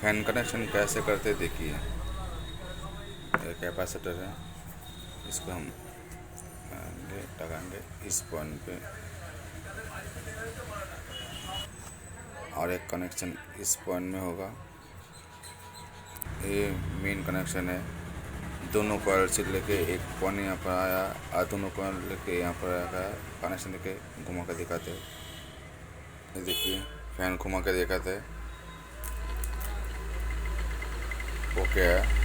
Fan connection कैसे करते देखिए। ये कैपेसिटर है, इसको हम लगाएंगे इस पॉइंट पे, और एक कनेक्शन इस पॉइंट में होगा। ये मेन कनेक्शन है। दोनों कॉइल से लेके एक पॉइंट यहाँ पर आया और दोनों कॉइल लेके यहाँ पर आया। कनेक्शन लेके घुमा के दिखाते, ये देखिए फैन घुमा के दिखाते। ओके है।